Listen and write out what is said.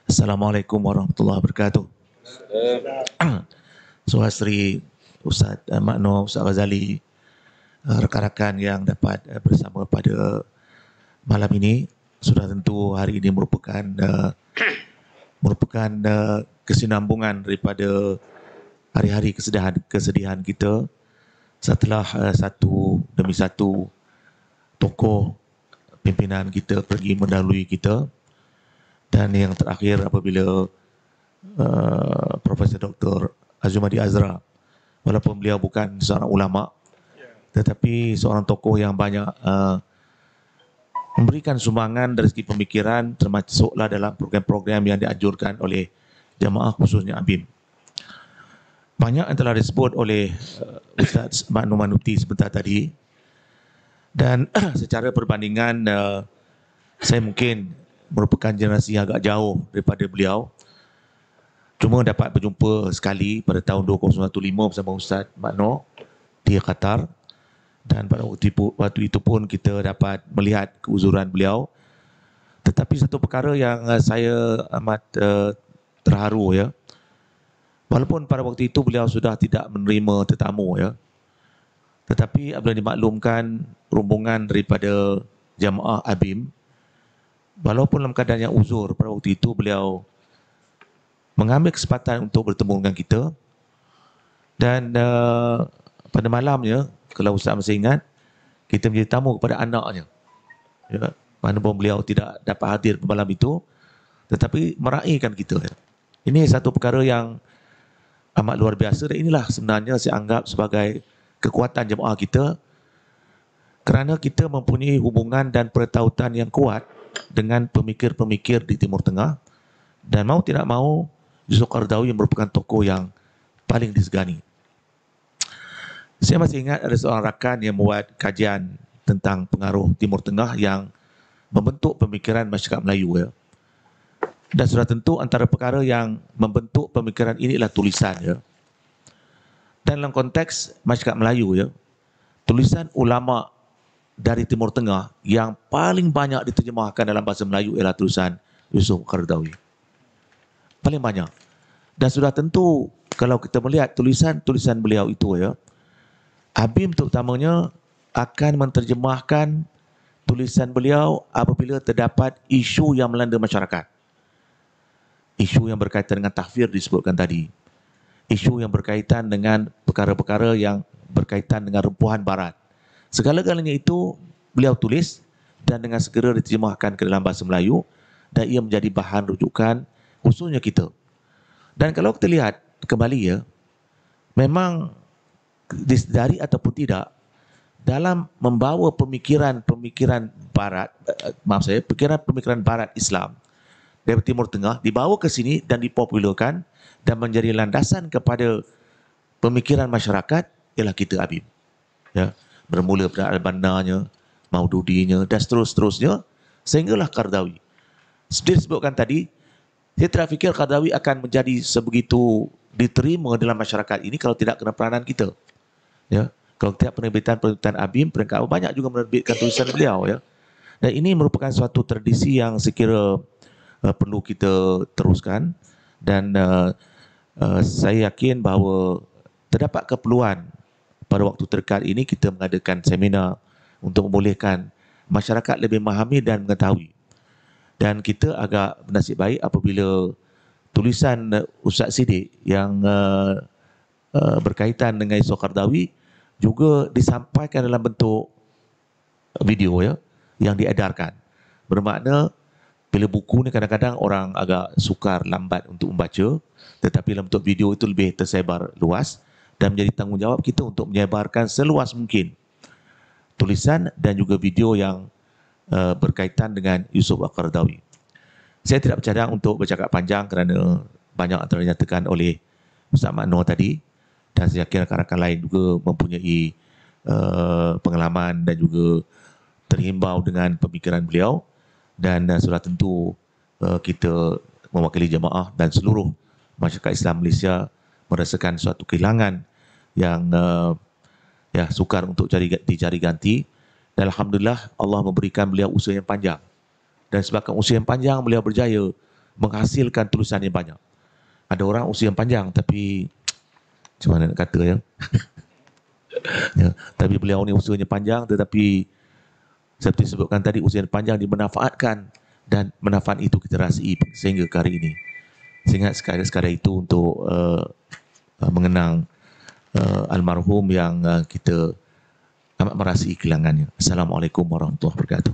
Assalamualaikum warahmatullahi wabarakatuh. Suhasri Ustaz Makno, Ustaz Ghazali, rakan-rakan yang dapat bersama pada malam ini. Sudah tentu hari ini merupakan kesinambungan daripada hari-hari kesedihan kita setelah satu demi satu tokoh pimpinan kita pergi mendahului kita, dan yang terakhir apabila Profesor Dr. Azumadi Azra, walaupun beliau bukan seorang ulama tetapi seorang tokoh yang banyak memberikan sumbangan dari segi pemikiran, termasuklah dalam program-program yang dianjurkan oleh jamaah khususnya ABIM. Banyak yang telah disebut oleh Ustaz Makno Manuti sebentar tadi, dan secara perbandingan saya mungkin merupakan generasi yang agak jauh daripada beliau. Cuma dapat berjumpa sekali pada tahun 2015 bersama Ustaz Makno di Qatar, dan pada waktu itu pun kita dapat melihat keuzuran beliau. Tetapi satu perkara yang saya amat terharu, ya, walaupun pada waktu itu beliau sudah tidak menerima tetamu, ya, tetapi apabila dimaklumkan rombongan daripada jamaah ABIM, walaupun dalam keadaan yang uzur, pada waktu itu beliau mengambil kesempatan untuk bertemu dengan kita. Dan pada malamnya, kalau Ustaz masih ingat, kita menjadi tamu kepada anaknya, ya, mana pun beliau tidak dapat hadir pada malam itu, tetapi meraihkan kita, ya. Ini satu perkara yang amat luar biasa, dan inilah sebenarnya saya anggap sebagai kekuatan jemaah kita, kerana kita mempunyai hubungan dan pertautan yang kuat dengan pemikir-pemikir di Timur Tengah, dan mau tidak mau Yusuf Qaradawi merupakan tokoh yang paling disegani. Saya masih ingat ada seorang rakan yang membuat kajian tentang pengaruh Timur Tengah yang membentuk pemikiran masyarakat Melayu, ya. Dan sudah tentu antara perkara yang membentuk pemikiran ini adalah tulisan, ya. Dan dalam konteks masyarakat Melayu, ya, tulisan ulama dari Timur Tengah yang paling banyak diterjemahkan dalam bahasa Melayu ialah tulisan Yusuf Qaradawi. Paling banyak. Dan sudah tentu kalau kita melihat tulisan-tulisan beliau itu, ya, ABIM terutamanya akan menterjemahkan tulisan beliau apabila terdapat isu yang melanda masyarakat. Isu yang berkaitan dengan takfir disebutkan tadi. Isu yang berkaitan dengan perkara-perkara yang berkaitan dengan rempuhan barat. Segala-galanya itu beliau tulis dan dengan segera diterjemahkan ke dalam bahasa Melayu, dan ia menjadi bahan rujukan khususnya kita. Dan kalau kita lihat kembali, ya, memang disedari ataupun tidak, dalam membawa pemikiran barat, pemikiran barat Islam dari Timur Tengah dibawa ke sini dan dipopularkan dan menjadi landasan kepada pemikiran masyarakat ialah kita ABIM. Ya, bermula pada Al-Bannanya, Maududinya dan seterusnya sehinggalah Qaradawi. Seperti disebutkan tadi, saya tidak fikir Qaradawi akan menjadi sebegitu diterima dalam masyarakat ini kalau tidak kena peranan kita. Ya, kalau tidak penerbitan ABIM, peringkat banyak juga menerbitkan tulisan beliau, ya. Dan ini merupakan suatu tradisi yang saya kira perlu kita teruskan, dan saya yakin bahawa terdapat keperluan pada waktu terdekat ini kita mengadakan seminar untuk membolehkan masyarakat lebih memahami dan mengetahui. Dan kita agak bernasib baik apabila tulisan Ustaz Siddiq yang berkaitan dengan Yusuf Qaradawi juga disampaikan dalam bentuk video, ya, yang diedarkan. Bermakna bila buku ni kadang-kadang orang agak sukar, lambat untuk membaca, tetapi dalam bentuk video itu lebih tersebar luas, dan menjadi tanggungjawab kita untuk menyebarkan seluas mungkin tulisan dan juga video yang berkaitan dengan Yusuf Qaradawi. Saya tidak bercadang untuk bercakap panjang kerana banyak yang telah dinyatakan oleh Ustaz Makno tadi, dan saya yakin rakan-rakan lain juga mempunyai pengalaman dan juga terhimbau dengan pemikiran beliau, dan sudah tentu kita mewakili jemaah dan seluruh masyarakat Islam Malaysia merasakan suatu kehilangan yang sukar untuk dicari ganti. Dan Alhamdulillah Allah memberikan beliau usia yang panjang. Dan sebabkan usia yang panjang beliau berjaya menghasilkan tulisan yang banyak. Ada orang usia yang panjang tapi macam mana nak kata ya? Ya, tapi beliau ni usianya panjang tetapi seperti disebutkan tadi usia panjang dimanfaatkan dan manfaat itu kita rasai sehingga ke hari ini. Sehingga sekadar itu untuk mengenang almarhum yang kita amat merasai kehilangannya. Assalamualaikum warahmatullahi wabarakatuh.